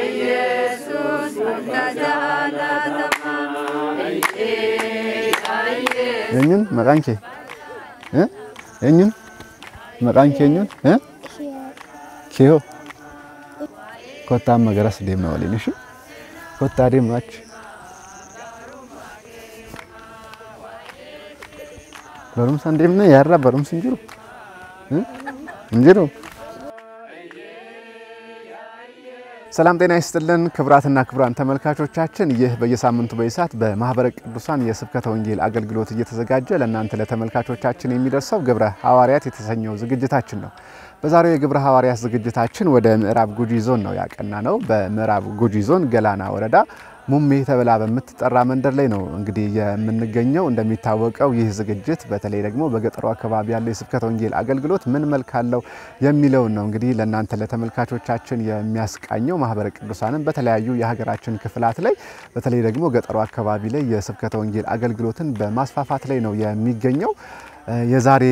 ኢየሱስ ተጃላተማ የኙን መቃንኬ የኙን መቃንኬ የኙን ኪዮ ኮታ መገራስ ደም ነው ወሊንሽ ኮታ ደም ናች በሩም ሰንደም ነው ያራ በሩም ስንጅሩ እንጅሩ ሰላም ጤና ይስጥልን ክብራትና ክብራን ተመልካቾቻችን ይህ በየሳምንቱ በይሳት በማህበረ ቅዱሳን የስብከተ ወንጌል አገልግሎት እየተዘጋጀ ለእናንተ ለተመልካቾቻችን የሚደርሰው ግብረ ሐዋርያት የተሰኘው ዝግጅታችን ነው። በዛሬው የግብረ ሐዋርያት ዝግጅታችን ወደ ምዕራብ ጉጂ ዞን ነው ያቀናነው። በምዕራብ ጉጂ ዞን ገላና ወረዳ ሙሜ ተብላ በምትጠራ መንደር ላይ ነው እንግዲህ የምንገኘው። እንደሚታወቀው ይህ ዝግጅት በተለይ ደግሞ በገጠሩ አካባቢ ያለው የስብከተ ወንጌል አገልግሎት ምን መልክ አለው የሚለው ነው እንግዲህ ለእናንተ ለተመልካቾቻችን የሚያስቃኘው። ማህበረ ቅዱሳንን በተለያዩ የሀገራችን ክፍላት ላይ በተለይ ደግሞ ገጠሩ አካባቢ ላይ የስብከተ ወንጌል አገልግሎትን በማስፋፋት ላይ ነው የሚገኘው። የዛሬ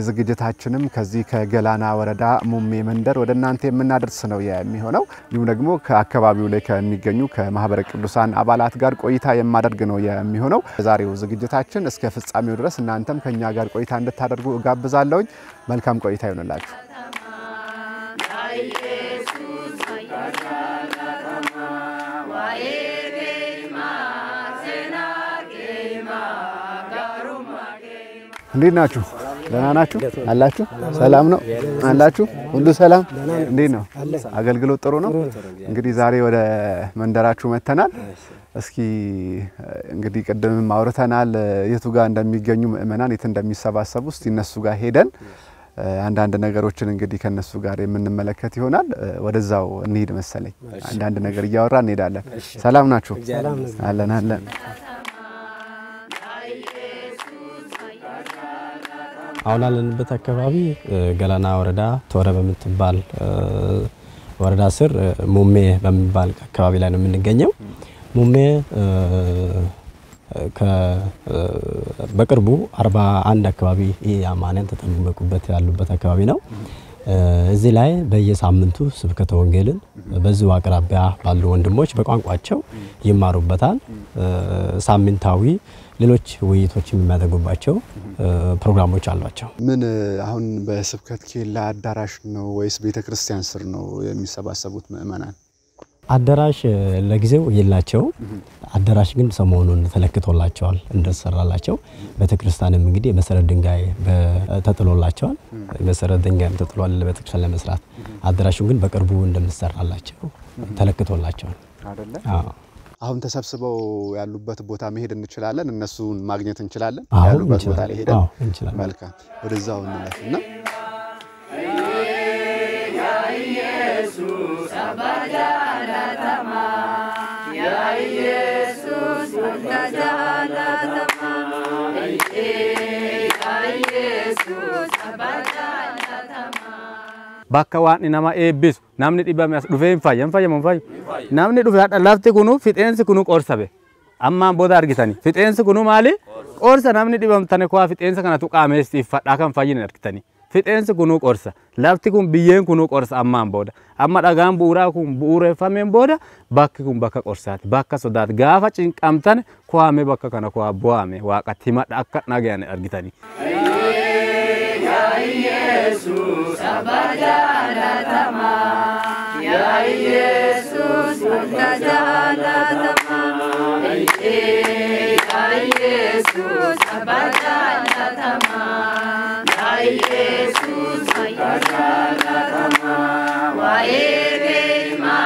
ዝግጅታችንም ከዚህ ከገላና ወረዳ ሙሜ መንደር ወደ እናንተ የምናደርስ ነው የሚሆነው። ይሁን ደግሞ ከአካባቢው ላይ ከሚገኙ ከማህበረ ቅዱሳን አባላት ጋር ቆይታ የማደርግ ነው የሚሆነው። ዛሬው ዝግጅታችን እስከ ፍጻሜው ድረስ እናንተም ከኛ ጋር ቆይታ እንድታደርጉ እጋብዛለሁ። መልካም ቆይታ ይሁንላችሁ። እንዴት ናችሁ? ደህና ናችሁ? አላችሁ? ሰላም ነው አላችሁ? ሁሉ ሰላም? እንዴት ነው? አገልግሎት ጥሩ ነው? እንግዲህ ዛሬ ወደ መንደራችሁ መተናል። እስኪ እንግዲህ ቀደም ማውርተናል የቱ ጋር እንደሚገኙ ምእመናን የት እንደሚሰባሰቡ እስቲ እነሱ ጋር ሄደን አንዳንድ ነገሮችን እንግዲህ ከነሱ ጋር የምንመለከት ይሆናል። ወደዛው እንሂድ መሰለኝ። አንዳንድ ነገር እያወራን እንሄዳለን። ሰላም ናችሁ? አለን አለን። አሁን ያለንበት አካባቢ ገላና ወረዳ ቶረ በምትባል ወረዳ ስር ሙሜ በሚባል አካባቢ ላይ ነው የምንገኘው። ሙሜ በቅርቡ 41 አካባቢ ያማነን ተጠምቀውበት ያሉበት አካባቢ ነው። እዚህ ላይ በየሳምንቱ ስብከተ ወንጌልን በዚሁ አቅራቢያ ባሉ ወንድሞች በቋንቋቸው ይማሩበታል። ሳምንታዊ ሌሎች ውይይቶች የሚያደርጉባቸው ፕሮግራሞች አሏቸው። ምን አሁን በስብከት ኬላ አዳራሽ ነው ወይስ ቤተክርስቲያን ስር ነው የሚሰባሰቡት ምእመናን? አዳራሽ ለጊዜው የላቸው። አዳራሽ ግን ሰሞኑን ተለክቶላቸዋል እንደሰራላቸው። ቤተክርስቲያንም እንግዲህ መሰረት ድንጋይ ተጥሎላቸዋል። መሰረት ድንጋይም ተጥሏል ለቤተክርስቲያን ለመስራት። አዳራሹ ግን በቅርቡ እንደምሰራላቸው ተለክቶላቸዋል አይደለ? አሁን ተሰብስበው ያሉበት ቦታ መሄድ እንችላለን? እነሱን ማግኘት እንችላለን? ያሉበት ቦታ ላይ ሄደን እንችላለን። መልካም ወደዛው እንለፍና ያ ኢየሱስ አባጃላተማ ያ ኢየሱስ ተጃላተማ ያ ኢየሱስ አባጃላተማ bakka nama eebbisu namni dhibame as dhufee hin fayyan namni dhufe lafti kunu fixeensi kunu qorsabe ammaan booda argitani fixeensi kunu maali qorsa namni dhibamtane kwa fixeensa kana tuqaameesti fadhaa kan fayyin argitani fixeensi kunu qorsa lafti kun biyyeen kunu qorsa ammaan booda amma dhagaan bu'uuraa kun bu'uureffameen booda bakki kun bakka qorsaati bakka sodaati gaafa cinqamtane kwaame bakka kana kwa bu'aame waaqatti himadha akka dhagayane argitani. Ya Yesus abajalatama Ya Yesus tajalatama Ya Yesus abajalatama Ya Yesus tajalatama wa ebema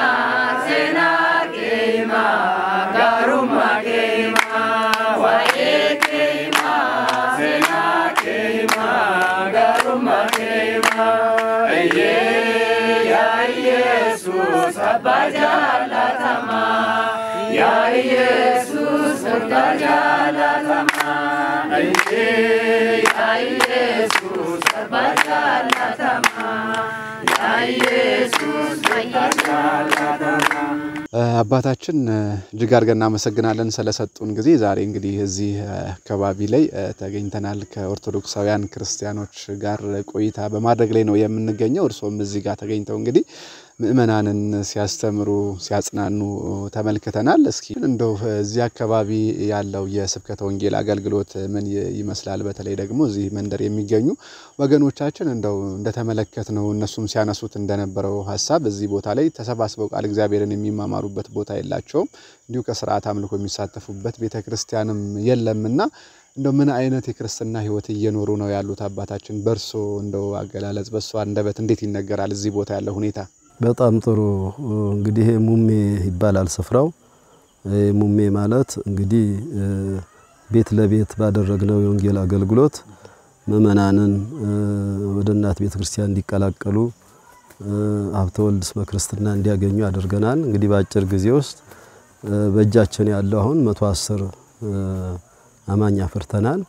senakema garuma kema wa ebema senakema Ya Yesus abajalatama Ya Yesus tajalatama Ya Yesus abajalatama Ya Yesus tajalatama አባታችን እጅግ አድርገን እናመሰግናለን ስለሰጡን ጊዜ። ዛሬ እንግዲህ እዚህ አካባቢ ላይ ተገኝተናል ከኦርቶዶክሳውያን ክርስቲያኖች ጋር ቆይታ በማድረግ ላይ ነው የምንገኘው። እርሶም እዚህ ጋር ተገኝተው እንግዲህ ምእመናንን ሲያስተምሩ ሲያጽናኑ ተመልክተናል። እስኪ እንደው እዚህ አካባቢ ያለው የስብከተ ወንጌል አገልግሎት ምን ይመስላል? በተለይ ደግሞ እዚህ መንደር የሚገኙ ወገኖቻችን እንደው እንደተመለከትነው እነሱም ሲያነሱት እንደነበረው ሐሳብ እዚህ ቦታ ላይ ተሰባስበው ቃል እግዚአብሔርን የሚማማሩበት ቦታ የላቸውም። እንዲሁ ከሥርዓት አምልኮ የሚሳተፉበት ቤተክርስቲያንም የለምና እንደው ምን አይነት የክርስትና ህይወት እየኖሩ ነው ያሉት አባታችን? በርሶ እንደው አገላለጽ በሷ አንደበት እንዴት ይነገራል እዚህ ቦታ ያለው ሁኔታ? በጣም ጥሩ። እንግዲህ ሙሜ ይባላል ስፍራው። ሙሜ ማለት እንግዲህ ቤት ለቤት ባደረግነው የወንጌል አገልግሎት ምእመናንን ወደ እናት ቤተክርስቲያን እንዲቀላቀሉ ሀብተ ወልድ ስመ ክርስትና እንዲያገኙ አድርገናል። እንግዲህ በአጭር ጊዜ ውስጥ በእጃችን ያለው አሁን 110 አማኝ አፍርተናል።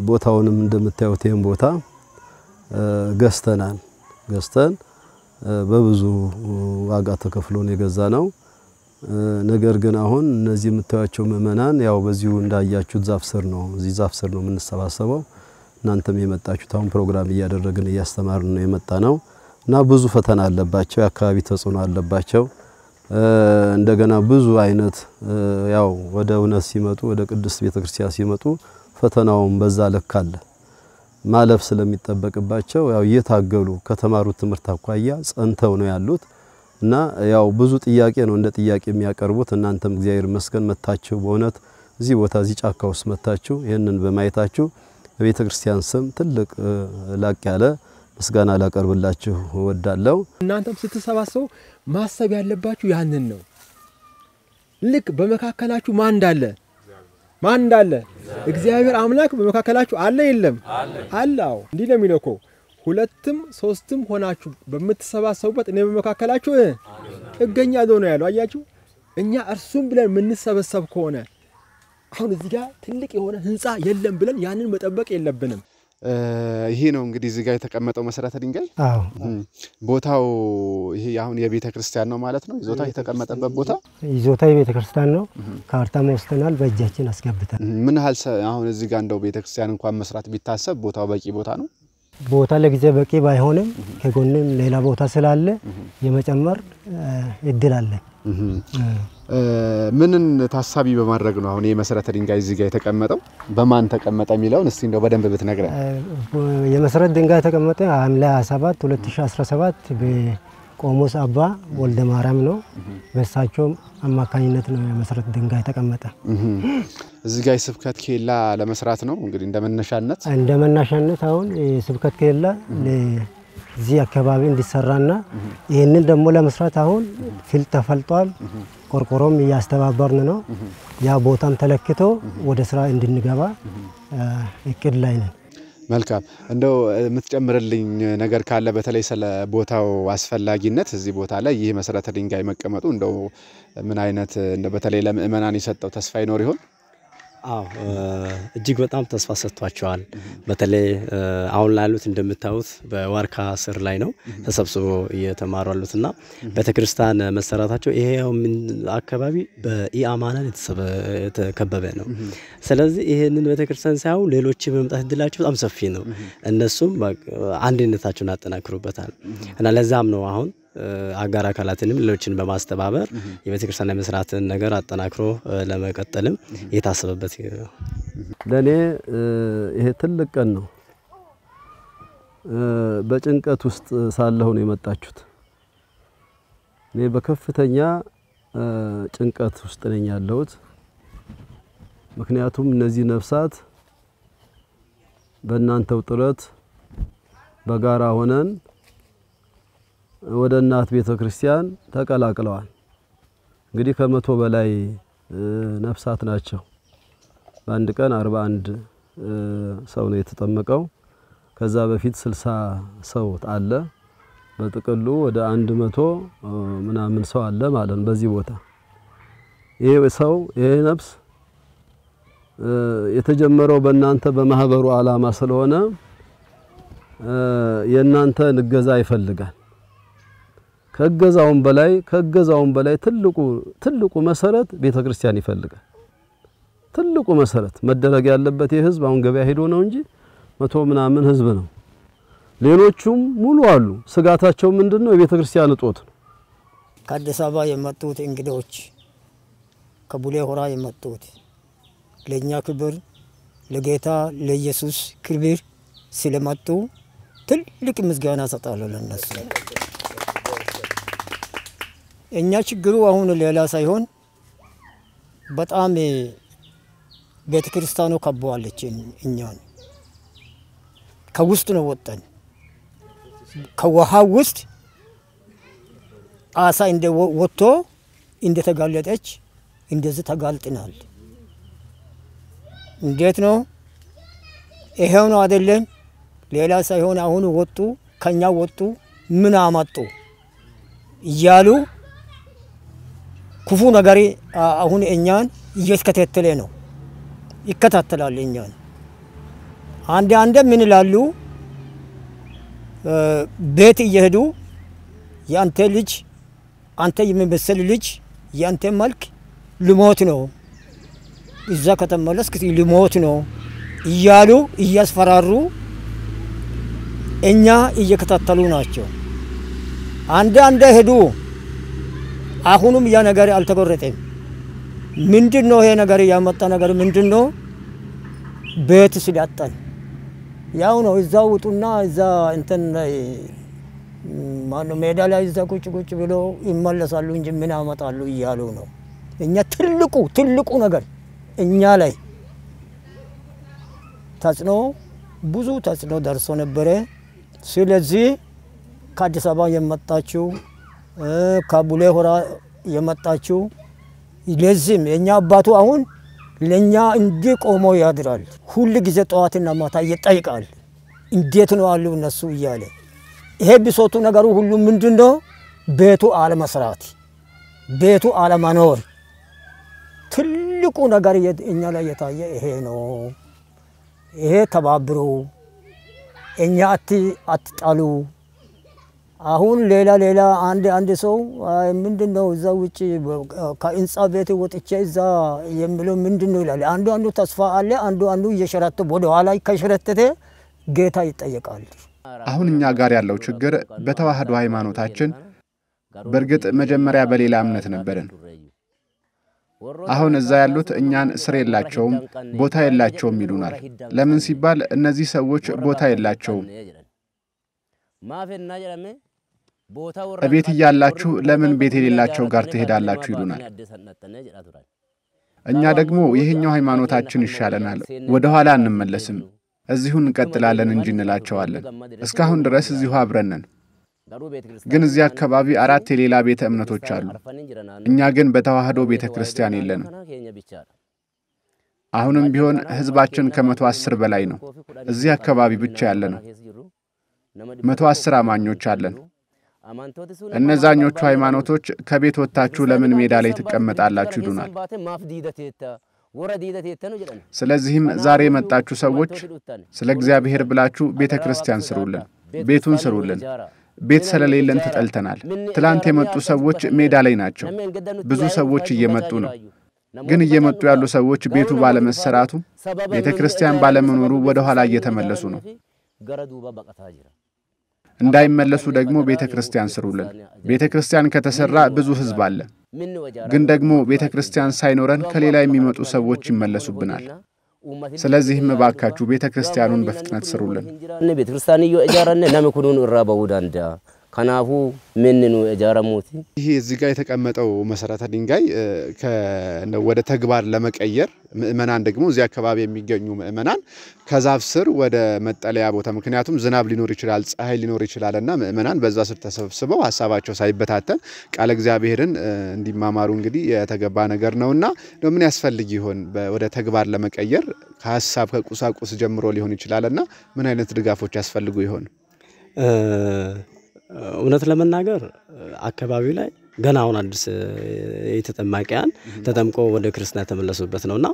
ቦታውንም እንደምታዩት ይሄን ቦታ ገዝተን በብዙ ዋጋ ተከፍሎን የገዛነው። ነገር ግን አሁን እነዚህ የምታዩቸው ምእመናን ያው በዚሁ እንዳያችሁት ዛፍ ስር ነው የምንሰባሰበው። እናንተም የመጣችሁት አሁን ፕሮግራም እያደረግን እያስተማርን ነው የመጣነው እና ብዙ ፈተና አለባቸው፣ የአካባቢ ተጽዕኖ አለባቸው። እንደገና ብዙ አይነት ያው ወደ እውነት ሲመጡ ወደ ቅድስት ቤተክርስቲያን ሲመጡ ፈተናውን በዛ ልክ አለ ማለፍ ስለሚጠበቅባቸው ያው እየታገሉ ከተማሩት ትምህርት አኳያ ጸንተው ነው ያሉት እና ያው ብዙ ጥያቄ ነው እንደ ጥያቄ የሚያቀርቡት። እናንተም እግዚአብሔር ይመስገን መታችሁ በእውነት እዚህ ቦታ እዚህ ጫካ ውስጥ መታችሁ ይሄንን በማየታችሁ በቤተክርስቲያን ስም ትልቅ ላቅ ያለ ምስጋና ላቀርብላችሁ እወዳለሁ። እናንተም ስትሰባሰቡ ማሰብ ያለባችሁ ያንን ነው። ልክ በመካከላችሁ ማን እንዳለ እግዚአብሔር አምላክ በመካከላችሁ አለ የለም? አላው እንዲህ ነው የሚለው እኮ ሁለትም ሶስትም ሆናችሁ በመተሰባሰቡበት እኔ በመካከላችሁ እገኛለሁ ነው ያለው። አያችሁ እኛ እርሱም ብለን የምንሰበሰብ ከሆነ አሁን እዚህ ጋር ትልቅ የሆነ ህንጻ የለም ብለን ያንን መጠበቅ የለብንም። ይሄ ነው እንግዲህ እዚህ ጋር የተቀመጠው መሰረተ ድንጋይ። ቦታው ይሄ አሁን የቤተ ክርስቲያን ነው ማለት ነው። ይዞታ የተቀመጠበት ቦታ ይዞታ የቤተ ክርስቲያን ነው። ካርታ ወስደናል፣ በእጃችን አስገብተን። ምን ያህል አሁን እዚህ ጋር እንደው ቤተ ክርስቲያን እንኳን መስራት ቢታሰብ ቦታው በቂ ቦታ ነው? ቦታ ለጊዜ በቂ ባይሆንም ከጎንም ሌላ ቦታ ስላለ የመጨመር እድል አለ። ምንን ታሳቢ በማድረግ ነው አሁን የመሰረተ ድንጋይ እዚህ ጋር የተቀመጠው? በማን ተቀመጠ የሚለውን እስቲ እንደው በደንብ ብትነግረን። የመሰረተ ድንጋይ የተቀመጠ ሐምሌ 27 2017 በቆሞስ አባ ወልደ ማርያም ነው። በእሳቸው አማካኝነት ነው የመሰረተ ድንጋይ የተቀመጠ። እዚህ ጋር ስብከት ኬላ ለመስራት ነው እንግዲህ እንደመነሻነት አሁን ስብከት ኬላ ለዚህ አካባቢ እንዲሰራና ይሄንን ደግሞ ለመስራት አሁን ፊል ተፈልጧል። ቆርቆሮም ያስተባበርን ነው። ያ ቦታም ተለክቶ ወደ ስራ እንድንገባ እቅድ ላይ ነን። መልካም። እንደው የምትጨምርልኝ ነገር ካለ በተለይ ስለ ቦታው አስፈላጊነት እዚህ ቦታ ላይ ይህ መሰረተ ድንጋይ መቀመጡ እንደው ምን አይነት በተለይ ለምእመናን የሰጠው ተስፋ ይኖር ይሆን? አዎ እጅግ በጣም ተስፋ ሰጥቷቸዋል። በተለይ አሁን ላሉት እንደምታዩት በዋርካ ስር ላይ ነው ተሰብስቦ እየተማሩ ያሉትና ቤተክርስቲያን መሰራታቸው ይሄው አካባቢ በኢአማናን የተከበበ ነው። ስለዚህ ይሄንን ቤተክርስቲያን ሳይሆን ሌሎች በመምጣት እድላቸው በጣም ሰፊ ነው። እነሱም አንድነታቸውን አጠናክሩበታል እና ለዛም ነው አሁን አጋር አካላትንም ሌሎችን በማስተባበር የቤተክርስቲያን መስራትን ነገር አጠናክሮ ለመቀጠልም የታሰበበት ለኔ ይሄ ትልቅ ቀን ነው። በጭንቀት ውስጥ ሳለሁ ነው የመጣችሁት። እኔ በከፍተኛ ጭንቀት ውስጥ ነኝ ያለሁት። ምክንያቱም እነዚህ ነፍሳት በእናንተው ጥረት በጋራ ሆነን ወደ እናት ቤተክርስቲያን ተቀላቅለዋል። እንግዲህ ከመቶ በላይ ነፍሳት ናቸው። በአንድ ቀን 41 ሰው ነው የተጠመቀው። ከዛ በፊት 60 ሰው አለ። በጥቅሉ ወደ 100 ምናምን ሰው አለ ማለት ነው በዚህ ቦታ። ይሄ ነፍስ የተጀመረው በእናንተ በማህበሩ ዓላማ ስለሆነ የእናንተ እገዛ ይፈልጋል። ከገዛውም በላይ ትልቁ መሰረት ቤተክርስቲያን ይፈልጋል። ትልቁ መሰረት መደረግ ያለበት የህዝብ አሁን ገበያ ሄዶ ነው እንጂ 100 ምናምን ህዝብ ነው። ሌሎቹም ሙሉ አሉ። ስጋታቸው ምንድነው? የቤተ ክርስቲያን እጦት ነው። ከአዲስ አበባ የመጡት እንግዶች ከቡሌ ሆራ የመጡት ለኛ ክብር ለጌታ ለኢየሱስ ክብር ስለመጡ ትልቅ ምስጋና ሰጣለሁ ለነሱ። እኛ ችግሩ አሁን ሌላ ሳይሆን በጣም ቤተክርስቲያኑ ከበዋለች እኛን። ከውስጥ ነው ወጣን። ከውሃ ውስጥ አሳ እንደ ወጥቶ እንደ ተጋለጠች እንደዚህ ተጋልጥናል። እንዴት ነው? ይሄው ነው አይደለም? ሌላ ሳይሆን አሁን ወጡ ከኛ ወጡ ምን አመጡ እያሉ ክፉ ነገር አሁን እኛን እየተከታተለ ነው። ይከታተላል እኛን። አንድ ምን ይላሉ? ቤት እየሄዱ ያንተ ልጅ አንተ የሚመስል ልጅ ያንተ መልክ ልሞት ነው እዛ ከተመለስክ ልሞት ነው እያሉ እያስፈራሩ እኛ እየከታተሉ ናቸው። አንድ ሄዱ። አሁንም ያ ነገር አልተቆረጠም። ምንድነው ይሄ ነገር ያመጣ ነገር ምንድነው? ቤት ሲዳጣን ያው ነው እዛው ውጡና እዛ እንትን ማነው ሜዳ ላይ እዛ ቁጭ ብሎ ይመለሳሉ እንጂ ምን አመጣሉ እያሉ ነው። እኛ ትልቁ ነገር እኛ ላይ ተጽዕኖ ብዙ ተጽዕኖ ደርሶ ነበረ። ስለዚህ ከአዲስ አበባ የመጣችው ከቡሌ ሆራ የመጣችው ለዚህም የኛ አባቱ አሁን ለኛ እንዲህ ቆሞ ያድራል። ሁሉ ጊዜ ጠዋትና ማታ ይጠይቃል። እንዴት ነው አሉ እነሱ እያለ ይሄ ቢሶቱ ነገሩ ሁሉ ምንድነው? ቤቱ አለመስራት፣ ቤቱ አለመኖር። ትልቁ ነገር እኛ ላይ የታየ ይሄ ነው። ይሄ ተባብሩ፣ እኛ አትጣሉ። አሁን ሌላ አንድ ሰው ምንድነው እዛ ውጪ ከኢንጻ ቤት ወጥቼ እዛ የሚለው ምንድነው ይላል። አንዱ ተስፋ አለ፣ አንዱ እየሸረተ ወደ ኋላ ከሸረተተ ጌታ ይጠየቃል። አሁን እኛ ጋር ያለው ችግር በተዋህዶ ሃይማኖታችን በርግጥ መጀመሪያ በሌላ እምነት ነበርን። አሁን እዛ ያሉት እኛን ስር የላቸውም ቦታ የላቸውም ይሉናል። ለምን ሲባል እነዚህ ሰዎች ቦታ የላቸውም። እቤት ያላችሁ ለምን ቤት የሌላቸው ጋር ትሄዳላችሁ ይሉናል። እኛ ደግሞ ይሄኛው ሃይማኖታችን ይሻለናል፣ ወደ ኋላ እንመለስም፣ እዚሁ እንቀጥላለን እንጂ እንላቸዋለን። እስካሁን ድረስ እዚሁ አብረን ነን። ግን እዚህ አካባቢ 4 የሌላ ቤተ እምነቶች አሉ። እኛ ግን በተዋህዶ ቤተክርስቲያን የለንም። አሁንም ቢሆን ህዝባችን ከ110 በላይ ነው። እዚህ አካባቢ ብቻ ያለነው 110 አማኞች አለን። እነዛኞቹ ሃይማኖቶች ከቤት ወጣችሁ ለምን ሜዳ ላይ ትቀመጣላችሁ ይሉናል። ስለዚህም ዛሬ የመጣችሁ ሰዎች ስለ እግዚአብሔር ብላችሁ ቤተክርስቲያን ስሩልን፣ ቤቱን ስሩልን። ቤት ስለሌለን ተጠልተናል። ትላንት የመጡ ሰዎች ሜዳ ላይ ናቸው። ብዙ ሰዎች እየመጡ ነው። ግን እየመጡ ያሉ ሰዎች ቤቱ ባለመሰራቱ ቤተክርስቲያን ባለመኖሩ ወደ ኋላ እየተመለሱ ነው። እንዳይመለሱ ደግሞ ቤተክርስቲያን ስሩልን። ቤተክርስቲያን ከተሰራ ብዙ ህዝብ አለ። ግን ደግሞ ቤተክርስቲያን ሳይኖረን ከሌላ የሚመጡ ሰዎች ይመለሱብናል። ስለዚህም ባካችሁ ቤተክርስቲያኑን በፍጥነት ስሩልን። ቤተክርስቲያን እያራነ ለምኩኑን እራባው ዳንዳ ከናፉ ምንኑ እጃራሞቲ ይሄ እዚህ ጋር የተቀመጠው መሰረተ ድንጋይ ወደ ተግባር ለመቀየር ምእመናን ደግሞ እዚህ አካባቢ የሚገኙ ምእመናን ከዛፍ ስር ወደ መጠለያ ቦታ ምክንያቱም ዝናብ ሊኖር ይችላል፣ ፀሐይ ሊኖር ይችላልና ምእመናን በዛ ስር ተሰብስበው ሐሳባቸው ሳይበታተን ቃለ እግዚአብሔርን እንዲማማሩ እንግዲህ የተገባ ነገር ነውና ምን ያስፈልግ ይሆን ወደ ተግባር ለመቀየር ከሐሳብ ከቁሳቁስ ጀምሮ ሊሆን ይችላልና ምን አይነት ድጋፎች ያስፈልጉ ይሆን? እውነት ለመናገር አካባቢው ላይ ገና አሁን አዲስ የተጠማቂያን ተጠምቆ ወደ ክርስትና ተመለሱበት ነውና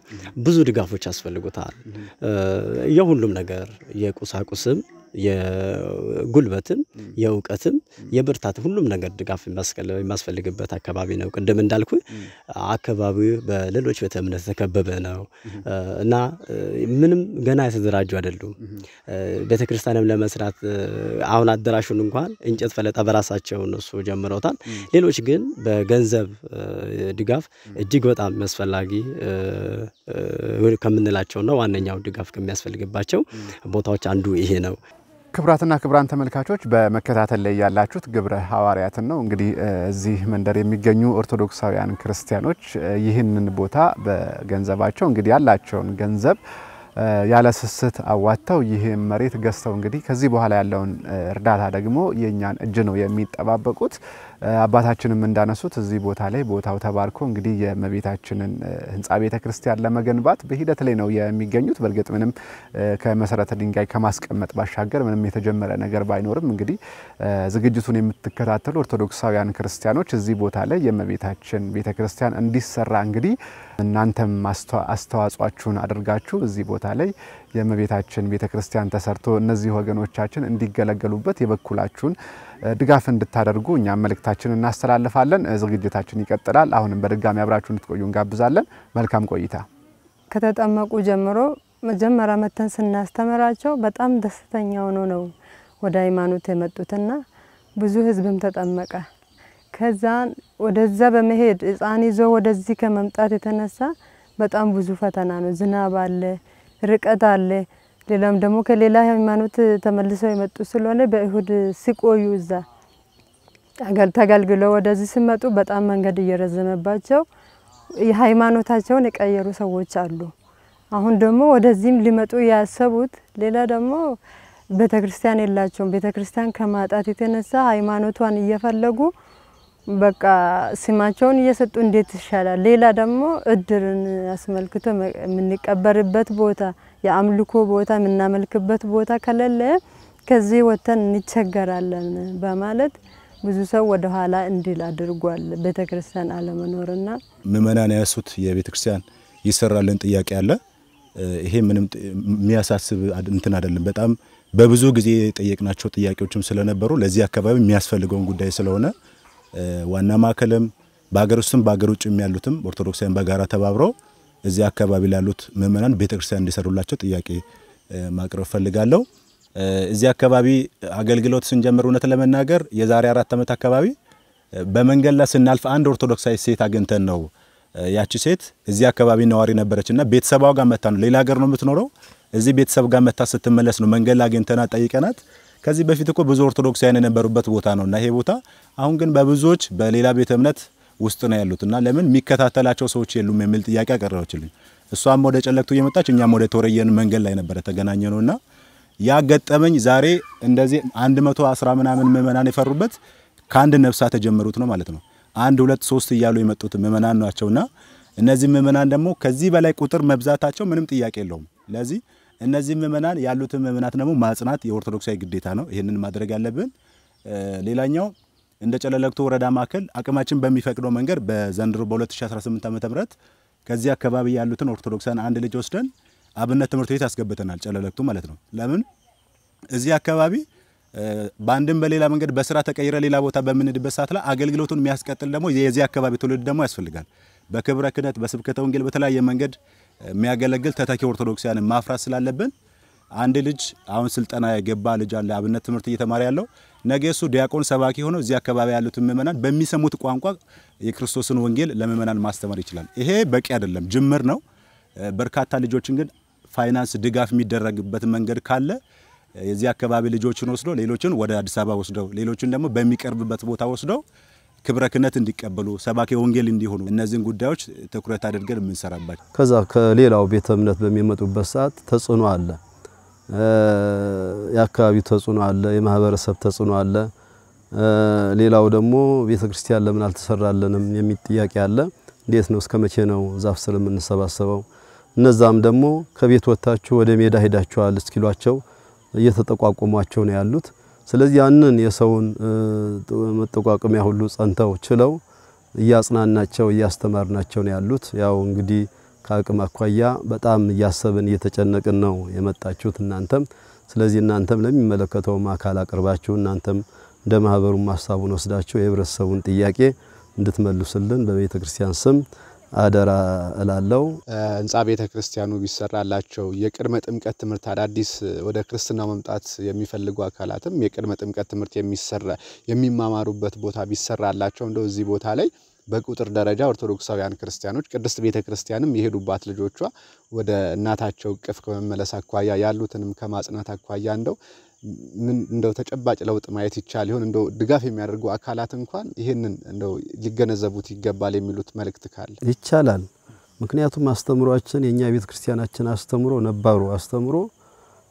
ብዙ ድጋፎች ያስፈልጉታል። የሁሉም ነገር የቁሳቁስም የጉልበትም የእውቀትም የብርታት ሁሉም ነገር ድጋፍ የሚያስፈልግበት አካባቢ ነው። ቅድም እንዳልኩ አካባቢው በሌሎች ቤተ እምነት ተከበበ ነው እና ምንም ገና የተደራጁ አይደሉም። ቤተክርስቲያንም ለመስራት አሁን አደራሹን እንኳን እንጨት ፈለጣ በራሳቸው እነሱ ጀምረውታል። ሌሎች ግን በገንዘብ ድጋፍ እጅግ በጣም አስፈላጊ ከምንላቸውና ዋነኛው ድጋፍ ከሚያስፈልግባቸው ቦታዎች አንዱ ይሄ ነው። ክብራትና ክብራን ተመልካቾች በመከታተል ላይ ያላችሁት ግብረ ሐዋርያትን ነው። እንግዲህ እዚህ መንደር የሚገኙ ኦርቶዶክሳውያን ክርስቲያኖች ይህንን ቦታ በገንዘባቸው እንግዲህ ያላቸውን ገንዘብ ያለ ስስት አዋጣው ይሄ መሬት ገዝተው እንግዲህ ከዚህ በኋላ ያለውን እርዳታ ደግሞ የኛን እጅ ነው የሚጠባበቁት። አባታችንም እንዳነሱት እዚህ ቦታ ላይ ቦታው ተባርኮ እንግዲህ የእመቤታችንን ህንጻ ቤተክርስቲያን ለመገንባት በሂደት ላይ ነው የሚገኙት። በርግጥ ምንም ከመሰረተ ድንጋይ ከማስቀመጥ ባሻገር ምንም የተጀመረ ነገር ባይኖርም እንግዲህ ዝግጅቱን የምትከታተሉ ኦርቶዶክሳውያን ክርስቲያኖች እዚህ ቦታ ላይ የእመቤታችን ቤተክርስቲያን እንዲሰራ እንግዲህ እናንተም አስተዋጽኦአችሁን አድርጋችሁ እዚህ ቦታ ላይ የእመቤታችን ቤተክርስቲያን ተሰርቶ እነዚህ ወገኖቻችን እንዲገለገሉበት የበኩላችሁን ድጋፍ እንድታደርጉ እኛ መልእክታችንን እናስተላልፋለን። ዝግጅታችን ይቀጥላል። አሁንም በድጋሚ አብራችሁ እንድትቆዩ እንጋብዛለን። መልካም ቆይታ። ከተጠመቁ ጀምሮ መጀመሪያ መተን ስናስተምራቸው በጣም ደስተኛ ሆኖ ነው ወደ ሃይማኖት የመጡትና ብዙ ህዝብም ተጠመቀ። ከዛ ወደዛ በመሄድ ህፃን ይዞ ወደዚህ ከመምጣት የተነሳ በጣም ብዙ ፈተና ነው። ዝናብ አለ፣ ርቀት አለ። ሌላም ደግሞ ከሌላ ሃይማኖት ተመልሰው የመጡ ስለሆነ በእሁድ ሲቆዩ እዛ ተገልግለው ወደዚህ ሲመጡ በጣም መንገድ እየረዘመባቸው የሃይማኖታቸውን የቀየሩ ሰዎች አሉ። አሁን ደግሞ ወደዚህም ሊመጡ ያሰቡት ሌላ ደግሞ ቤተክርስቲያን የላቸውም። ቤተክርስቲያን ከማጣት የተነሳ ሃይማኖቷን እየፈለጉ በቃ ስማቸውን እየሰጡ እንዴት ይሻላል። ሌላ ደግሞ እድርን አስመልክቶ የምንቀበርበት ቦታ የአምልኮ ቦታ የምናመልክበት ቦታ ከሌለ ከዚህ ወተን እንቸገራለን በማለት ብዙ ሰው ወደ ኋላ እንዲል አድርጓል። ቤተክርስቲያን አለመኖርና ምእመናን ያሱት የቤተክርስቲያን ይሰራልን ጥያቄ አለ። ይሄ ምንም የሚያሳስብ እንትን አይደለም። በጣም በብዙ ጊዜ ጠየቅናቸው ጥያቄዎችም ስለነበሩ ለዚህ አካባቢ የሚያስፈልገውን ጉዳይ ስለሆነ ዋና ማከለም በአገር ውስጥም በአገር ውጭም ያሉትም ኦርቶዶክሳውያን በጋራ ተባብረው እዚህ አካባቢ ላሉት ምእመናን ቤተክርስቲያን እንዲሰሩላቸው ጥያቄ ማቅረብ ፈልጋለሁ። እዚህ አካባቢ አገልግሎት ስንጀምር እውነት ለመናገር የዛሬ 4 ዓመት አካባቢ በመንገድ ላይ ስናልፍ አንድ ኦርቶዶክሳዊ ሴት አግኝተን ነው። ያቺ ሴት እዚህ አካባቢ ነዋሪ ነበረችና ቤተሰቧ ጋር መጣ ነው። ሌላ ሀገር ነው የምትኖረው። እዚህ ቤተሰብ ጋር መጣ ስትመለስ ነው መንገድ ላይ አግኝተና ጠይቀናት ከዚህ በፊት እኮ ብዙ ኦርቶዶክሳውያን የነበሩበት ቦታ ነውና ይሄ ቦታ አሁን ግን በብዙዎች በሌላ ቤተ እምነት ውስጥ ነው ያሉትና ለምን የሚከታተላቸው ሰዎች የሉም የሚል ጥያቄ አቀረበችልኝ። እሷም ወደ ጨለክቱ እየመጣች እኛም ወደ ተወረየን መንገድ ላይ ነበር ተገናኘነውና ያገጠመኝ ዛሬ እንደዚህ 110 ምናምን ምእመናን የፈሩበት ከአንድ ነፍሳት ተጀመሩት ነው ማለት ነው። 1 2 3 እያሉ የመጡት ምእመናን ናቸውና እነዚህ ምእመናን ደግሞ ከዚህ በላይ ቁጥር መብዛታቸው ምንም ጥያቄ የለውም። ለዚህ እነዚህ ምእመናን ያሉትን ምእመናት ደግሞ ማጽናት የኦርቶዶክሳዊ ግዴታ ነው። ይሄንን ማድረግ ያለብን። ሌላኛው እንደ ጨለለክቱ ወረዳ ማከል አቅማችን በሚፈቅደው መንገድ በዘንድሮ በ2018 ዓ.ም ከዚህ አካባቢ ያሉትን ኦርቶዶክሳን አንድ ልጅ ወስደን አብነት ትምህርት ቤት አስገብተናል። ጨለለክቱ ማለት ነው። ለምን እዚህ አካባቢ ባንድም በሌላ መንገድ በስራ ተቀይረ ሌላ ቦታ በምንድበት ሰዓት ላይ አገልግሎቱን የሚያስቀጥል ደግሞ የዚህ አካባቢ ትውልድ ደግሞ ያስፈልጋል። በክብረ ክህነት በስብከተ ወንጌል በተለያየ መንገድ የሚያገለግል ተተኪ ኦርቶዶክሳውያን ማፍራት ስላለብን አንድ ልጅ አሁን ስልጠና የገባ ልጅ አለ አብነት ትምህርት እየተማረ ያለው ነገ እሱ ዲያቆን ሰባኪ ሆኖ እዚህ አካባቢ ያሉት ምእመናን በሚሰሙት ቋንቋ የክርስቶስን ወንጌል ለምእመናን ማስተማር ይችላል። ይሄ በቂ አይደለም፣ ጅምር ነው። በርካታ ልጆችን ግን ፋይናንስ ድጋፍ የሚደረግበት መንገድ ካለ የዚህ አካባቢ ልጆችን ወስዶ ሌሎችን ወደ አዲስ አበባ ወስደው ሌሎችን ደግሞ በሚቀርብበት ቦታ ወስደው ክብረ ክህነት እንዲቀበሉ ሰባኪ ወንጌል እንዲሆኑ እነዚህን ጉዳዮች ትኩረት አድርገን የምንሰራባቸው። ከዛ ከሌላው ቤተ እምነት በሚመጡበት ሰዓት ተጽዕኖ አለ፣ የአካባቢው ተጽዕኖ አለ፣ የማህበረሰብ ተጽዕኖ አለ። ሌላው ደግሞ ቤተክርስቲያን ለምን አልተሰራለንም የሚል ጥያቄ አለ። እንዴት ነው እስከመቼ ነው ዛፍ ስር የምንሰባሰበው? እነዛም ደግሞ ከቤት ወጣችሁ ወደ ሜዳ ሄዳችኋል እስኪሏቸው እየተጠቋቆሟቸው ነው ያሉት። ስለዚህ ያንን የሰውን መጠቋቆሚያ ሁሉ ጸንተው ችለው እያጽናናቸው እያስተማርናቸው ነው ያሉት። ያው እንግዲህ ከአቅም አኳያ በጣም እያሰብን እየተጨነቅን ነው የመጣችሁት እናንተም። ስለዚህ እናንተም ለሚመለከተው አካል አቅርባችሁ እናንተም እንደ ማህበሩ ሐሳቡን ወስዳችሁ የህብረተሰቡን ጥያቄ እንድትመልሱልን በቤተ ክርስቲያን ስም አደራ እላለሁ። ህንጻ ቤተ ክርስቲያኑ ቢሰራላቸው የቅድመ ጥምቀት ትምህርት አዳዲስ ወደ ክርስትናው መምጣት የሚፈልጉ አካላትም የቅድመ ጥምቀት ትምህርት የሚማማሩበት ቦታ ቢሰራላቸው እንደው እዚህ ቦታ ላይ በቁጥር ደረጃ ኦርቶዶክሳውያን ክርስቲያኖች ቅድስት ቤተ ክርስቲያንም የሄዱባት ልጆቿ ወደ እናታቸው ቅፍ ከመመለስ አኳያ ያሉትንም ከማጽናት አኳያ እንደው ተጨባጭ ለውጥ ማየት ይቻል ይሆን? እንደው ድጋፍ የሚያደርጉ አካላት እንኳን ይሄንን እንደው ሊገነዘቡት ይገባል የሚሉት መልእክት ካለ ይቻላል። ምክንያቱም አስተምሯችን የኛ ቤተ ክርስቲያናችን አስተምሮ ነባሩ አስተምሮ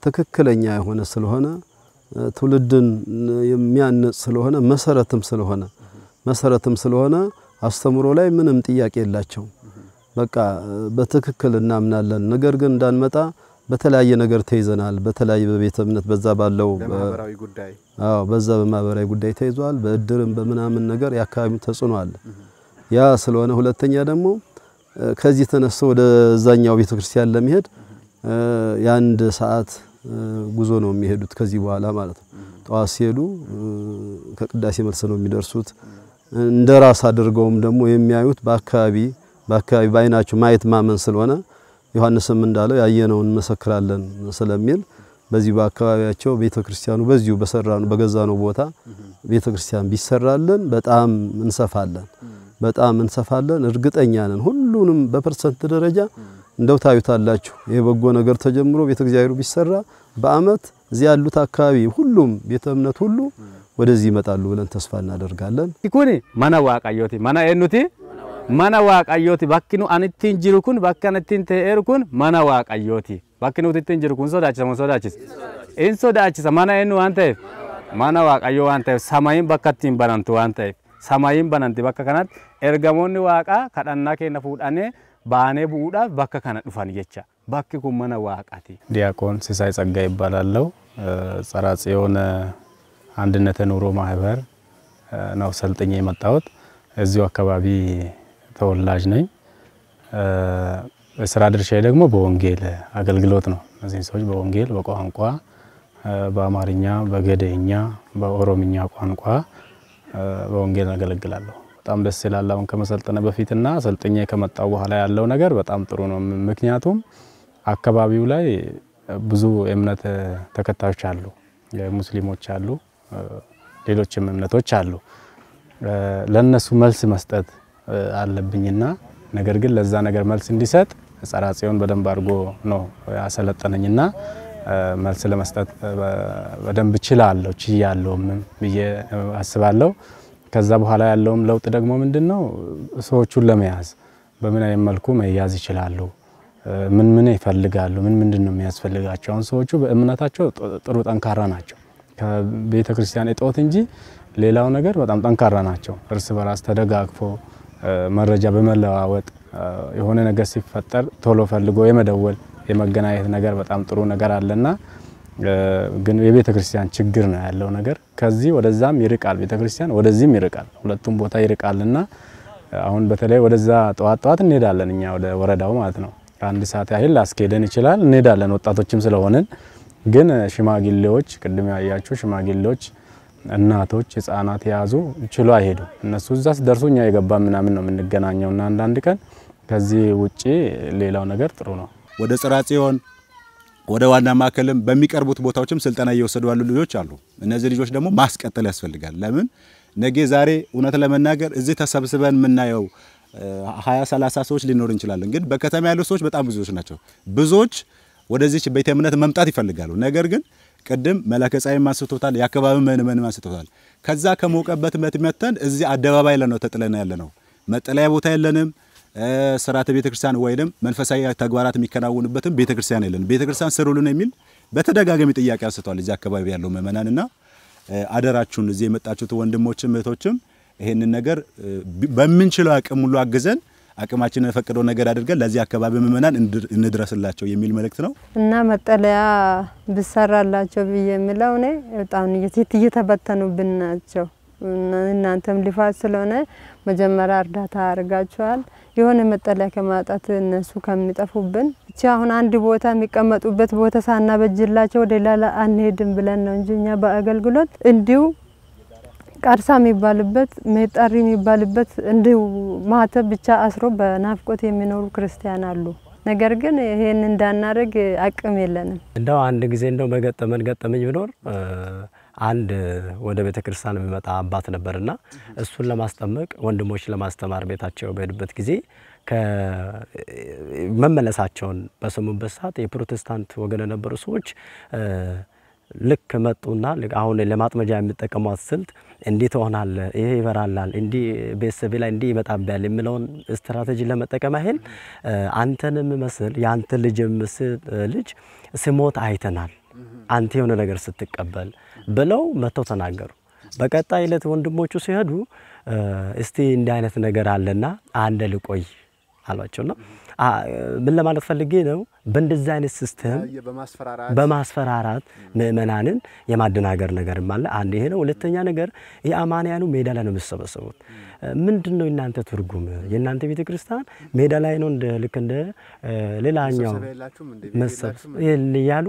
ትክክለኛ የሆነ ስለሆነ ትውልድን የሚያነጽ ስለሆነ መሰረትም ስለሆነ አስተምሮ ላይ ምንም ጥያቄ የላቸው። በቃ በትክክል እናምናለን። ነገር ግን እንዳንመጣ በተለያየ ነገር ተይዘናል። በተለያየ በቤተ እምነት በዛ ባለው በማህበራዊ ጉዳይ በዛ በማህበራዊ ጉዳይ ተይዟል። በእድርም በመናምን ነገር ያካባቢው ተጽዕኖ አለ። ያ ስለሆነ ሁለተኛ ደግሞ ከዚህ ተነስቶ ወደ ዛኛው ቤተ ክርስቲያን ለመሄድ የአንድ ሰዓት ጉዞ ነው የሚሄዱት ከዚህ በኋላ ማለት ነው። ጧት ሲሄዱ ከቅዳሴ መልስ ነው የሚደርሱት። እንደራስ አድርገውም ደግሞ የሚያዩት በአካባቢ ባይናቸው ማየት ማመን ስለሆነ ዮሐንስም እንዳለው ያየነውን መሰክራለን ስለሚል በዚህ በአካባቢያቸው ቤተክርስቲያኑ በዚሁ በገዛነው ቦታ ቤተክርስቲያን ቢሰራልን በጣም እንሰፋለን እርግጠኛ ነን። ሁሉንም በፐርሰንት ደረጃ እንደው ታዩታላችሁ። የበጎ ነገር ተጀምሮ ቤተክርስቲያኑ ቢሰራ በአመት እዚህ ያሉት አካባቢ ሁሉም ቤተ እምነት ሁሉ ወደዚህ ይመጣሉ ብለን ተስፋ እናደርጋለን። ይኩኒ ማና ዋቃዮቲ ማና ኤኑቲ mana waaqayyooti bakki nu anittiin jiru kun bakka anittiin ta'eeru kun mana waaqayyooti bakki nu ittiin jiru kun sodaachisa mana eenyu waan ta'eef mana waaqayyoo waan ta'eef samayiin bakka ittiin banantu waan ta'eef samayiin bananti bakka kanatti ergamoonni waaqaa kadhannaa keenya fuudhanii baanee bu'uudhaaf bakka kana dhufan jecha bakki kun mana waaqaati. ዲያቆን ሲሳይ ጸጋ ይባላልው ጸራ ጽዮን አንድነት ኑሮ ማህበር ነው ሰልጥኜ የመጣሁት እዚሁ አካባቢ ተወላጅ ነኝ። በስራ ድርሻዬ ደግሞ በወንጌል አገልግሎት ነው። እነዚህ ሰዎች በወንጌል በቋንቋ በአማርኛ በገደኛ በኦሮምኛ ቋንቋ በወንጌል አገለግላለሁ። በጣም ደስ ይላል። አሁን ከመሰልጠነ በፊትና ሰልጥኜ ከመጣው በኋላ ያለው ነገር በጣም ጥሩ ነው። ምክንያቱም አካባቢው ላይ ብዙ እምነት ተከታዮች አሉ፣ የሙስሊሞች አሉ፣ ሌሎችም እምነቶች አሉ። ለነሱ መልስ መስጠት አለብኝና ነገር ግን ለዛ ነገር መልስ እንዲሰጥ ጸራ ጽዮን በደንብ አድርጎ ነው ያሰለጠነኝና መልስ ለመስጠት በደንብ ችያለሁ ብዬ አስባለሁ። ከዛ በኋላ ያለውም ለውጥ ደግሞ ምንድነው ሰዎቹን ለመያዝ በምን አይነት መልኩ መያዝ ይችላሉ፣ ምን ይፈልጋሉ፣ ምንድነው የሚያስፈልጋቸው። ሰዎቹ በእምነታቸው ጥሩ ጠንካራ ናቸው። ከቤተ ክርስቲያን እጦት እንጂ ሌላው ነገር በጣም ጠንካራ ናቸው። እርስ በራስ ተደጋግፎ መረጃ በመለዋወጥ የሆነ ነገር ሲፈጠር ቶሎ ፈልጎ የመደወል የመገናኘት ነገር በጣም ጥሩ ነገር አለና ግን የቤተ ክርስቲያን ችግር ነው ያለው ነገር። ከዚህ ወደዛም ይርቃል፣ ቤተ ክርስቲያን ወደዚህም ይርቃል፣ ሁለቱም ቦታ ይርቃልና አሁን በተለይ ወደዛ ጧት እንሄዳለን እኛ ወደ ወረዳው ማለት ነው። አንድ ሰዓት ያህል አስኬደን ይችላል እንሄዳለን ወጣቶችም ስለሆነን። ግን ሽማግሌዎች ቅድም ያያችሁ ሽማግሌዎች እናቶች ህፃናት ያዙ ችሎ አይሄዱ። እነሱ እዛስ ደርሶኛ የገባ ምናምን ነው የምንገናኘውና አንዳንድ ቀን ከዚህ ውጪ ሌላው ነገር ጥሩ ነው። ወደ ጸራ ጽዮን ወደ ዋና ማከለም በሚቀርቡት ቦታዎችም ስልጠና እየወሰዱ ያሉ ልጆች አሉ። እነዚህ ልጆች ደግሞ ማስቀጠል ያስፈልጋል። ለምን ነገ ዛሬ እውነት ለመናገር እዚህ ተሰብስበን ምናየው 20-30 ሰዎች ሊኖር እንችላለን። ግን በከተማ ያሉ ሰዎች በጣም ብዙዎች ናቸው። ብዙዎች ወደዚህ ቤተ እምነት መምጣት ይፈልጋሉ። ነገር ግን ቀደም መላከጻይ ማስቶታል፣ ያከባቢ ምን ማስቶታል። ከዛ ከሞቀበት መተን እዚህ አደባባይ ላይ ነው ተጥለና ያለነው። መጠለያ ቦታ የለንም። ስርዓተ ቤተክርስቲያን ወይንም መንፈሳዊ ተግባራት የሚከናወኑበትም ቤተክርስቲያን የለንም። ቤተክርስቲያን ስሩልን የሚል በተደጋጋሚ ጥያቄ አንስተዋል እዚህ አካባቢ ያለው ምእመናንና አደራችሁን እዚህ የመጣችሁት ወንድሞችም እህቶችም ይሄንን ነገር በመንችለው አቅም ሁሉ አግዘን አቅማችንን ፈቅደው ነገር አድርገን ለዚህ አካባቢ ምእመናን እንድረስላቸው የሚል መልእክት ነው እና መጠለያ ብሰራላቸው በየምለው ነው። በጣም እየተበተኑብን ናቸው። እናንተም ልፋት ስለሆነ መጀመሪያ እርዳታ አድርጋችኋል የሆነ መጠለያ ከማጣት እነሱ ከሚጠፉብን ብቻ አሁን አንድ ቦታ የሚቀመጡበት ቦታ ሳናበጅላቸው ወደ ሌላ አንሄድም ብለን ነው እንጂ እኛ በአገልግሎት እንዲሁ ቃርሳ የሚባልበት ሜጣሪ የሚባልበት እንዲሁ ማተብ ብቻ አስሮ በናፍቆት የሚኖሩ ክርስቲያን አሉ። ነገር ግን ይሄን እንዳናረግ አቅም የለንም። እንደው አንድ ጊዜ እንደው ገጠመኝ ቢኖር አንድ ወደ ቤተክርስቲያን የሚመጣ አባት ነበርና እሱን ለማስጠመቅ ወንድሞች ለማስተማር ቤታቸው በሄዱበት ጊዜ ከመመለሳቸውን በሰሙበት ሰዓት የፕሮቴስታንት ወገን የነበሩ ሰዎች ልክ መጡና አሁን ለማጥመጃ የሚጠቀሙት ስልት እንዴት ሆናል ይሄ ይበራላል እንዲ ቤተሰብ ላይ እንዲ ይመጣብያል የሚለውን ስትራቴጂ ለመጠቀም አይል አንተንም መስል ያንተ ልጅ ስሞት አይተናል አንተ የሆነ ነገር ስትቀበል ብለው መተው ተናገሩ። በቀጣይ ዕለት ወንድሞቹ ሲሄዱ እስቲ እንዲህ አይነት ነገር አለና አንደ ልቆይ አሏቸውና ምን ለማለት ፈልጌ ነው በእንደዚህ አይነት ሲስተም በማስፈራራት ምእመናንን የማደናገር ነገር ማለት አንድ ይሄ ነው። ሁለተኛ ነገር የአማንያኑ ሜዳ ላይ ነው የሚሰበሰቡት። ምንድነው እናንተ ትርጉም የናንተ ቤተክርስቲያን ሜዳ ላይ ነው እንደ ልክ እንደ ሌላኛው መሰብሰብ ያሉ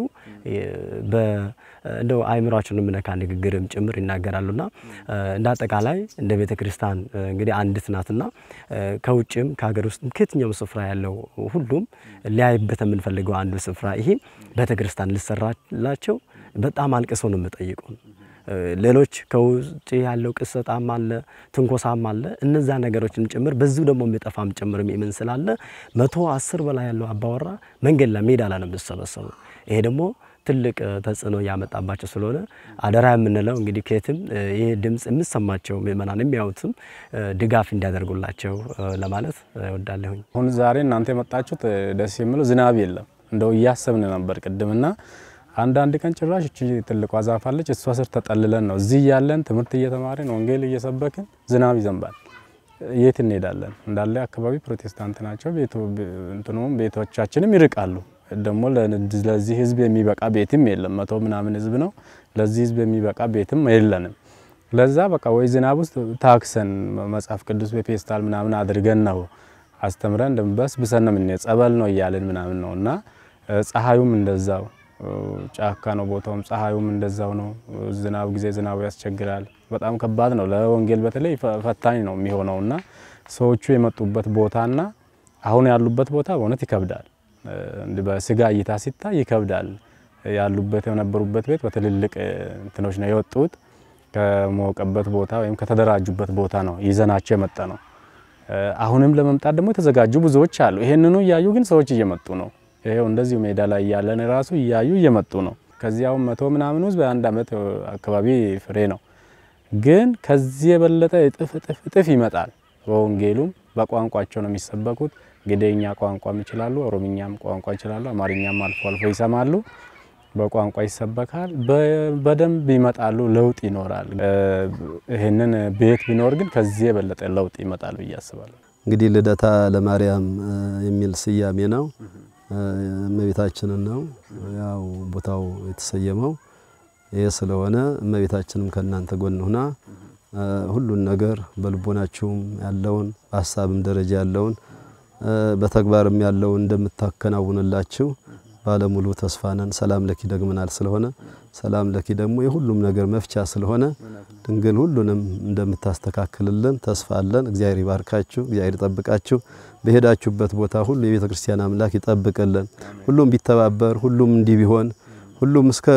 እንደው አይምራቸውን ምንነካ ንግግርም ጭምር ይናገራሉና እንደ አጠቃላይ እንደ ቤተክርስቲያን እንግዲህ አንዲት ናትና ከውጭም ከሀገር ውስጥም ከየትኛውም ስፍራ ያለው ሁሉም ሊያይበት የምንፈልገው አንዱ ስፍራ ይሄ ቤተክርስቲያን ልሰራላቸው በጣም አልቅሰው ነው የሚጠይቁን። ሌሎች ከውጭ ያለው ቅሰጣም አለ ትንኮሳም አለ እነዛ ነገሮችን ጭምር በዚሁ ደግሞ የሚጠፋም ጭምር ምን ስላለ 110 በላይ ያለው አባወራ መንገድ ላይ ሜዳ ላይ ነው የሚሰበሰበው። ይሄ ደግሞ ትልቅ ተጽዕኖ ያመጣባቸው ስለሆነ አደራ የምንለው እንግዲህ ከየትም ይሄ ድምጽ የሚሰማቸው ምእመናን የሚያዩትም ድጋፍ እንዲያደርጉላቸው ለማለት እወዳለሁኝ። አሁን ዛሬ እናንተ የመጣችሁት ደስ የሚለው ዝናብ የለም እንደው እያሰብን ነበር ቅድምና አንድ ቀን ጭራሽ እቺ ትልቋ ዛፍ አለች እሷ ስር ተጠልለን ነው እዚህ ያለን ትምህርት እየተማረን ወንጌል እየሰበክን ዝናብ ይዘንባል የት እንሄዳለን? እንዳለ አካባቢ ፕሮቴስታንት ናቸው ቤቶቻችንም ይርቃሉ። ደግሞ ለዚህ ህዝብ የሚበቃ ቤትም የለም 100 ምናምን ህዝብ ነው ለዚህ ህዝብ የሚበቃ ቤትም የለንም። ለዛ በቃ ወይ ዝናብ ውስጥ ታክሰን መጽሐፍ ቅዱስ በፔስታል ምናምን አድርገን ነው አስተምረን ደምበስ ብሰነ ምን ጸበል ነው ይያልን ምናምን ነውና ፀሐዩም እንደዛው ጫካ ነው ቦታውም ፀሐዩም እንደዛው ነው። ዝናብ ጊዜ ዝናቡ ያስቸግራል በጣም ከባድ ነው ለወንጌል በተለይ ፈታኝ ነው የሚሆነውና ሰዎቹ የመጡበት ቦታና አሁን ያሉበት ቦታ በእውነት ይከብዳል። እንደ በስጋ እይታ ሲታይ ይከብዳል። ያሉበት የነበሩበት ቤት በትልልቅ እንትኖች ነው የወጡት ከሞቀበት ቦታ ወይም ከተደራጁበት ቦታ ነው ይዘናቸው የመጣ ነው። አሁንም ለመምጣት ደግሞ የተዘጋጁ ብዙዎች አሉ። ይሄንኑ ያዩ ግን ሰዎች እየመጡ ነው። ይሄው እንደዚህ ሜዳ ላይ ያለን ራሱ ያዩ እየመጡ ነው። ከዚያው 100 ምናምን ውስጥ በአንድ አመት አካባቢ ፍሬ ነው። ግን ከዚህ የበለጠ እጥፍ ይመጣል። በወንጌሉም በቋንቋቸው ነው የሚሰበኩት። ግዴኛ ቋንቋም ይችላሉ ኦሮምኛም ቋንቋ ይችላሉ አማርኛም አልፎ ይሰማሉ። በቋንቋ ይሰበካል በደንብ ይመጣሉ ለውጥ ይኖራል። ይሄንን ቤት ቢኖር ግን ከዚህ የበለጠ ለውጥ ይመጣል ብዬ አስባለሁ። እንግዲህ ልደታ ለማርያም የሚል ስያሜ ነው እመቤታችንን ነው ያው ቦታው የተሰየመው ይሄ ስለሆነ እመቤታችንም ከናንተ ጎን ሆና ሁሉን ነገር በልቦናችሁም ያለውን በሐሳብም ደረጃ ያለውን በተግባርም ያለው እንደምታከናውንላችሁ ባለሙሉ ተስፋ ነን። ሰላም ለኪ ደግመናል ስለሆነ ሰላም ለኪ ደግሞ የሁሉም ነገር መፍቻ ስለሆነ ድንግል ሁሉንም እንደምታስተካክልልን ተስፋ አለን። እግዚአብሔር ይባርካችሁ እግዚአብሔር ይጠብቃችሁ። በሄዳችሁበት ቦታ ሁሉ የቤተ ክርስቲያን አምላክ ይጠብቅልን። ሁሉም ቢተባበር ሁሉም እንዲህ ቢሆን ሁሉም እስከ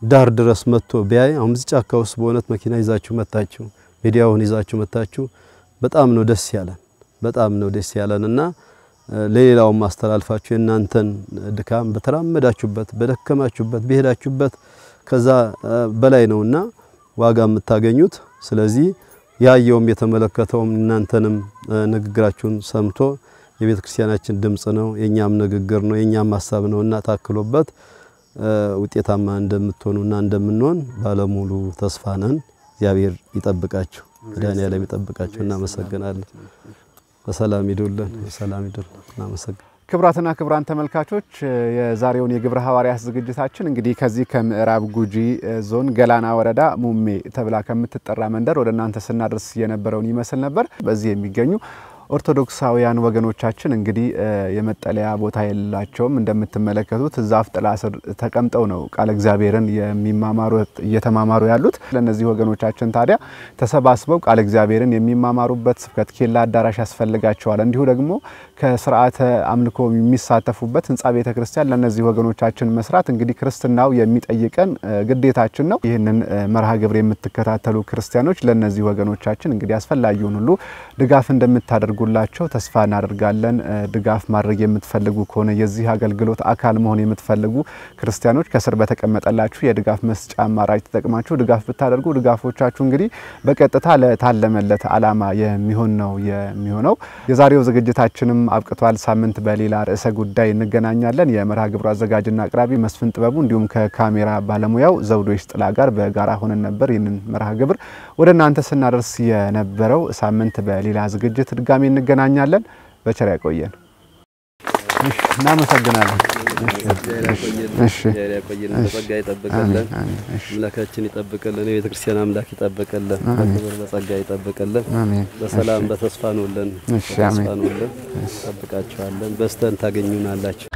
ዳር ድረስ መጥቶ ቢያይ አሁን እዚህ ጫካ ውስጥ በእውነት መኪና ይዛችሁ መጣችሁ ሚዲያውን ይዛችሁ መጣችሁ በጣም ነው ደስ ያለን በጣም ነው ደስ ያለንና ለሌላው ማስተላልፋችሁ እናንተን ድካም በተራመዳችሁበት በደከማችሁበት በሄዳችሁበት ከዛ በላይ ነውና ዋጋ የምታገኙት። ስለዚህ ያየውም የተመለከተውም እናንተንም ንግግራችሁን ሰምቶ የቤተ ክርስቲያናችን ድምጽ ነው የኛም ንግግር ነው የኛም ሐሳብ ነውና ታክሎበት ውጤታማ እንደምትሆኑና እንደምንሆን ባለሙሉ ተስፋ ነን። እግዚአብሔር ይጠብቃችሁ ዳንኤል ይጠብቃችሁና መሰግናለን። በሰላም ይዱልን በሰላም ይዱልን እናመሰግናለን። ክብራትና ክብራን ተመልካቾች የዛሬውን የግብረ ሐዋርያት ዝግጅታችን እንግዲህ ከዚህ ከምዕራብ ጉጂ ዞን ገላና ወረዳ ሙሜ ተብላ ከምትጠራ መንደር ወደ እናንተ ስናደርስ የነበረውን ይመስል ነበር። በዚህ የሚገኙ ኦርቶዶክሳውያን ወገኖቻችን እንግዲህ የመጠለያ ቦታ የላቸውም። እንደምትመለከቱት ዛፍ ጥላ ስር ተቀምጠው ነው ቃል እግዚአብሔርን እየተማማሩ ያሉት። ለነዚህ ወገኖቻችን ታዲያ ተሰባስበው ቃል እግዚአብሔርን የሚማማሩበት ስብከት ኬላ አዳራሽ ያስፈልጋቸዋል። እንዲሁ ደግሞ ከስርዓተ አምልኮ የሚሳተፉበት ህንጻ ቤተክርስቲያን ለነዚህ ወገኖቻችን መስራት እንግዲህ ክርስትናው የሚጠይቀን ግዴታችን ነው። ይህንን መርሃ ግብር የምትከታተሉ ክርስቲያኖች ለነዚህ ወገኖቻችን እንግዲህ አስፈላጊውን ሁሉ ድጋፍ እንደምታደርጉላቸው ተስፋ እናደርጋለን። ድጋፍ ማድረግ የምትፈልጉ ከሆነ የዚህ አገልግሎት አካል መሆን የምትፈልጉ ክርስቲያኖች ከስር በተቀመጠላችሁ የድጋፍ መስጫ አማራጭ ተጠቅማችሁ ድጋፍ ብታደርጉ ድጋፎቻችሁ እንግዲህ በቀጥታ ለታለመለት ዓላማ የሚሆን ነው የሚሆነው። የዛሬው ዝግጅታችንም አብቅቷል። ሳምንት በሌላ ርዕሰ ጉዳይ እንገናኛለን። የመርሃ ግብሩ አዘጋጅና አቅራቢ መስፍን ጥበቡ እንዲሁም ከካሜራ ባለሙያው ዘውዶሽ ጥላ ጋር በጋራ ሆነን ነበር ይህንን መርሃ ግብር ወደ እናንተ ስናደርስ የነበረው። ሳምንት በሌላ ዝግጅት ድጋሚ እንገናኛለን። በቸር ያቆየን። እናመሰግናለን። እሺ በጸጋ ይጠብቀልን፣ አምላካችን ይጠብቀልን፣ የቤተክርስቲያን አምላክ ይጠብቀልን፣ በክብር በጸጋ ይጠብቀልን። በሰላም በተስፋ ነውልን፣ በተስፋ ነውልን። ጠብቃችኋለን፣ በስተን ታገኙናላችሁ።